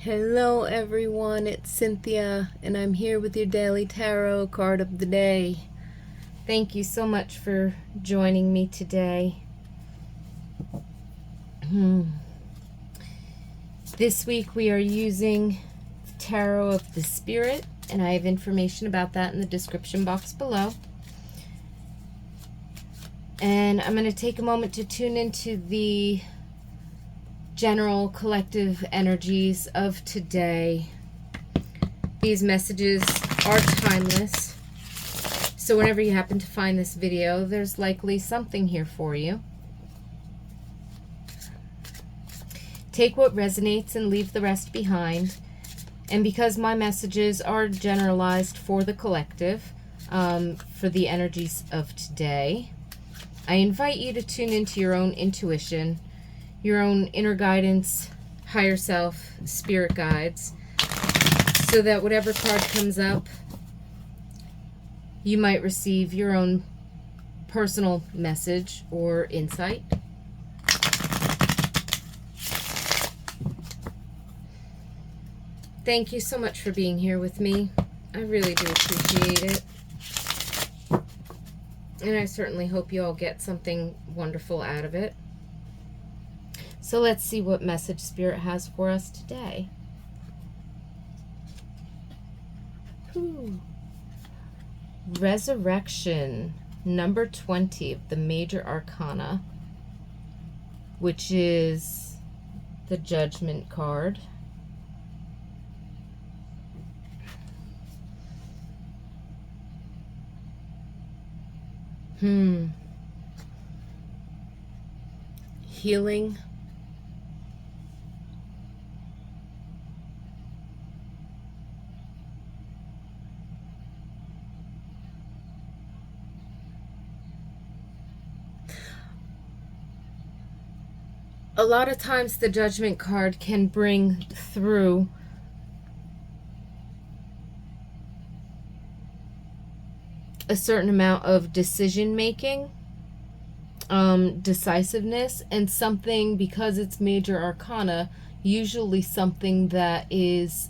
Hello everyone, it's Cynthia, and I'm here with your daily tarot card of the day. Thank you so much for joining me today. This week we are using the Tarot of the Spirit, and I have information about that in the description box below. And I'm going to take a moment to tune into the general collective energies of today. These messages are timeless, so whenever you happen to find this video, there's likely something here for you. Take what resonates and leave the rest behind. And because my messages are generalized for the collective, for the energies of today, I invite you to tune into your own intuition, your own inner guidance, higher self, spirit guides, so that whatever card comes up, you might receive your own personal message or insight. Thank you so much for being here with me. I really do appreciate it. And I certainly hope you all get something wonderful out of it. So let's see what message Spirit has for us today. Resurrection, number 20 of the Major Arcana, which is the Judgment card. Healing. A lot of times the Judgment card can bring through a certain amount of decision making, decisiveness, and something, because it's Major Arcana, usually something that is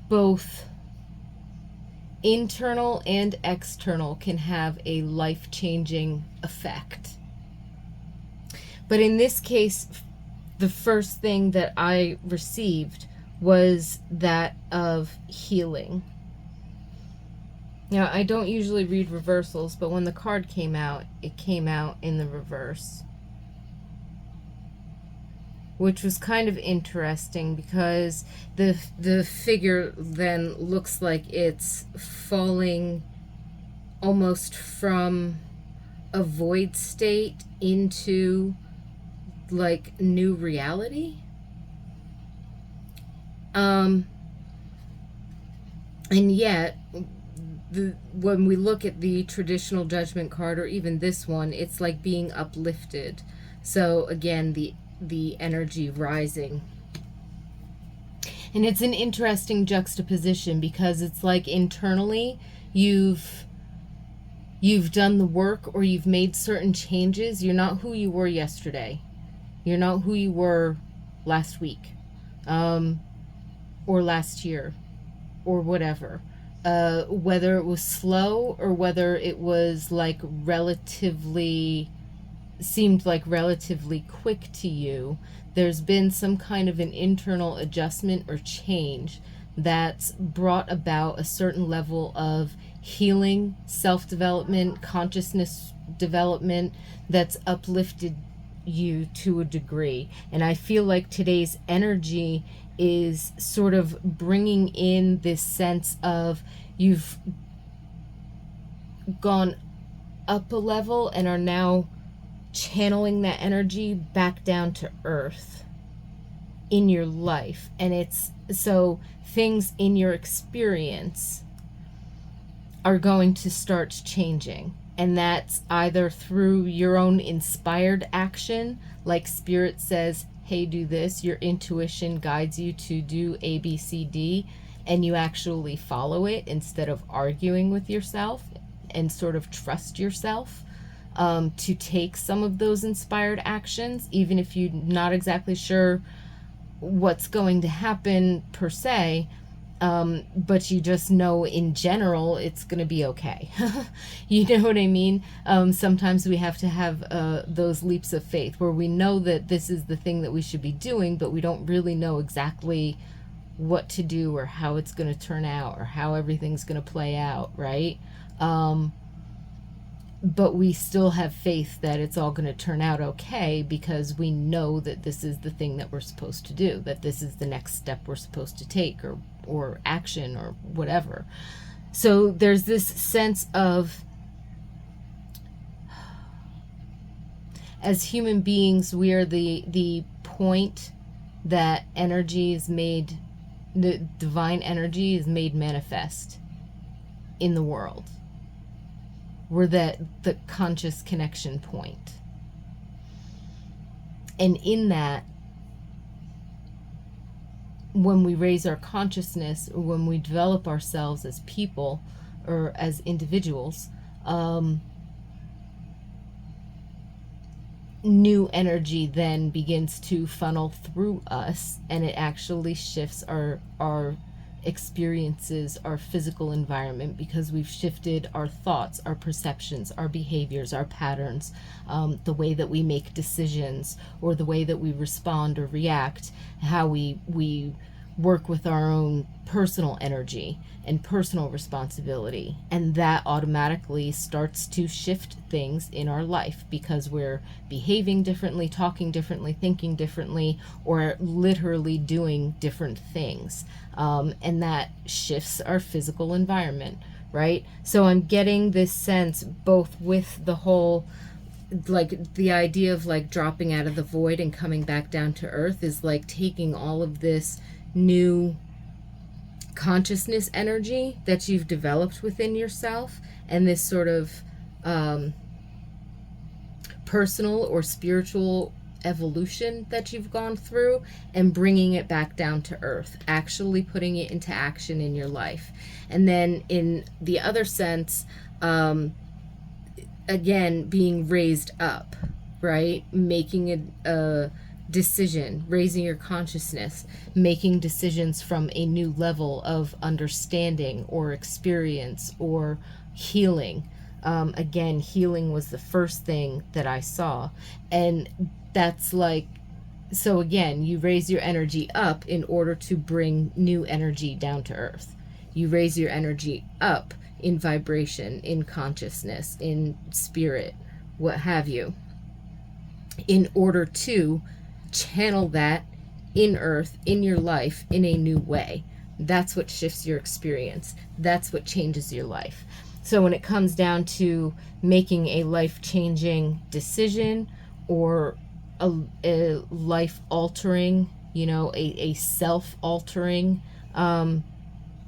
both internal and external, can have a life-changing effect. But in this case, the first thing that I received was that of healing. Now, I don't usually read reversals, but when the card came out, it came out in the reverse, which was kind of interesting because the figure then looks like it's falling almost from a void state into like new reality. And yet, when we look at the traditional Judgment card, or even this one, it's like being uplifted. So again, the energy rising. And it's an interesting juxtaposition because it's like internally you've done the work, or you've made certain changes. You're not who you were yesterday. You're not who you were last week, or last year, or whatever. Whether it was slow or whether it was like seemed like relatively quick to you, there's been some kind of an internal adjustment or change that's brought about a certain level of healing, self-development, consciousness development, that's uplifted you to a degree. And I feel like today's energy is sort of bringing in this sense of you've gone up a level and are now channeling that energy back down to earth in your life. And it's so things in your experience are going to start changing, and that's either through your own inspired action, like Spirit says, hey, do this. Your intuition guides you to do A, B, C, D, and you actually follow it instead of arguing with yourself and sort of trust yourself. to take some of those inspired actions, even if you're not exactly sure what's going to happen per se, but you just know in general it's going to be okay. You know what I mean? Sometimes we have to have those leaps of faith where we know that this is the thing that we should be doing, but we don't really know exactly what to do or how it's going to turn out or how everything's going to play out, right? But we still have faith that it's all going to turn out okay because we know that this is the thing that we're supposed to do, that this is the next step we're supposed to take, or action or whatever. So there's this sense of, as human beings, we are the point that energy is made, the divine energy is made manifest in the world. We're the conscious connection point. And in that, when we raise our consciousness, or when we develop ourselves as people or as individuals, new energy then begins to funnel through us, and it actually shifts our experiences, our physical environment, because we've shifted our thoughts, our perceptions, our behaviors, our patterns, the way that we make decisions, or the way that we respond or react, how we work with our own personal energy and personal responsibility. And that automatically starts to shift things in our life because we're behaving differently, talking differently, thinking differently, or literally doing different things. And that shifts our physical environment, right? So I'm getting this sense both with the whole, like the idea of like dropping out of the void and coming back down to earth is like taking all of this new consciousness energy that you've developed within yourself and this sort of personal or spiritual evolution that you've gone through and bringing it back down to earth, actually putting it into action in your life. And then in the other sense, again, being raised up, right? Making a decision, raising your consciousness, making decisions from a new level of understanding or experience or healing. Again, healing was the first thing that I saw. And that's like, so again, you raise your energy up in order to bring new energy down to earth. You raise your energy up in vibration, in consciousness, in spirit, what have you, in order to channel that in earth, in your life, in a new way. That's what shifts your experience. That's what changes your life. So when it comes down to making a life-changing decision or a life-altering, you know, a self-altering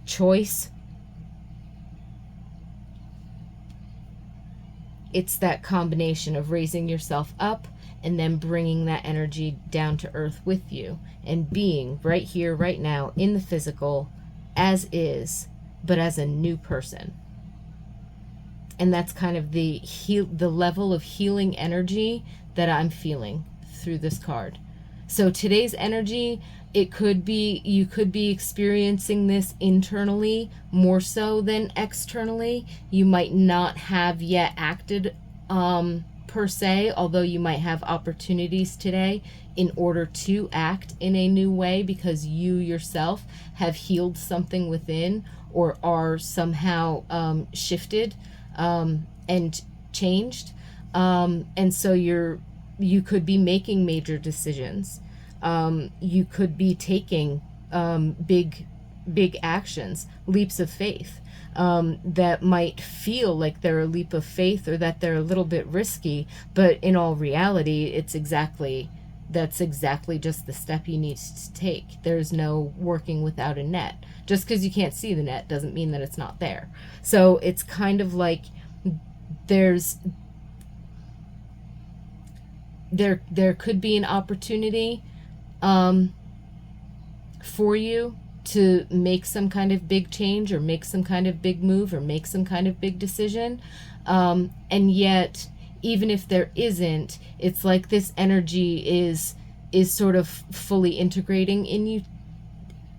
choice, it's that combination of raising yourself up and then bringing that energy down to earth with you and being right here, right now, in the physical, as is, but as a new person. And that's kind of the level of healing energy that I'm feeling through this card. So today's energy, it could be, you could be experiencing this internally more so than externally. You might not have yet acted per se, although you might have opportunities today in order to act in a new way because you yourself have healed something within or are somehow shifted and changed. And so you could be making major decisions. You could be taking big actions, leaps of faith, that might feel like they're a leap of faith or that they're a little bit risky, but in all reality, that's exactly just the step you need to take. There's no working without a net. Just because you can't see the net doesn't mean that it's not there. So it's kind of like there could be an opportunity for you to make some kind of big change or make some kind of big move or make some kind of big decision. And yet even if there isn't, it's like this energy is sort of fully integrating in you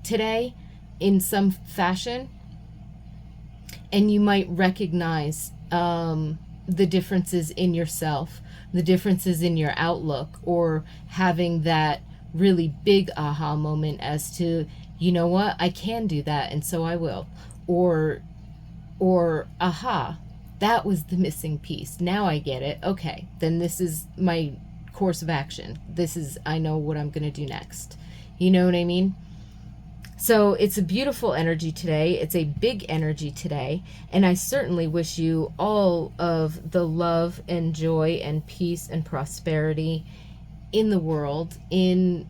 today in some fashion, and you might recognize the differences in yourself, the differences in your outlook, or having that really big aha moment as to, you know what, I can do that, and so I will. Or aha, that was the missing piece. Now I get it. Okay, then this is my course of action. I know what I'm going to do next. You know what I mean? So it's a beautiful energy today. It's a big energy today. And I certainly wish you all of the love and joy and peace and prosperity in the world, in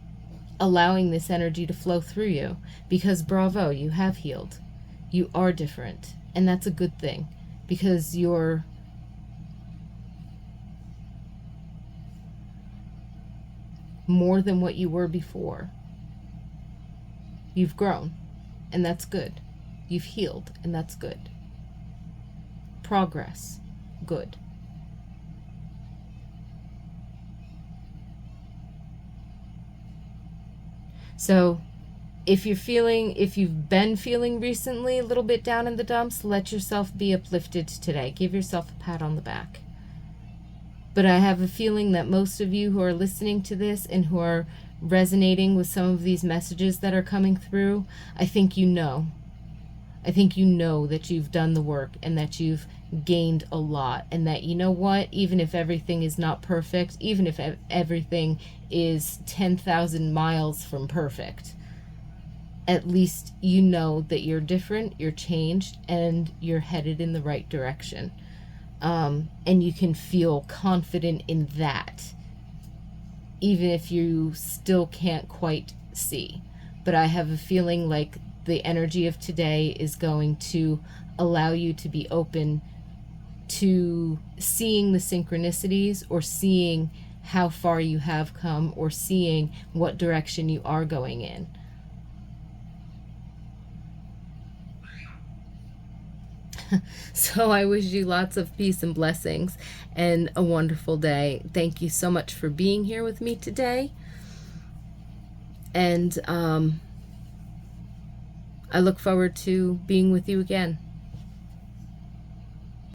allowing this energy to flow through you. Because bravo, you have healed. You are different. And that's a good thing. Because you're more than what you were before. You've grown, and that's good. You've healed, and that's good. Progress, good. So if you've been feeling recently a little bit down in the dumps, let yourself be uplifted today. Give yourself a pat on the back. But I have a feeling that most of you who are listening to this and who are resonating with some of these messages that are coming through, I think you know. I think you know that you've done the work and that you've gained a lot, and that, you know what, even if everything is not perfect, even if everything is 10,000 miles from perfect, at least you know that you're different, you're changed, and you're headed in the right direction. And you can feel confident in that, even if you still can't quite see. But I have a feeling like the energy of today is going to allow you to be open to seeing the synchronicities, or seeing how far you have come, or seeing what direction you are going in. So I wish you lots of peace and blessings and a wonderful day. Thank you so much for being here with me today. And I look forward to being with you again.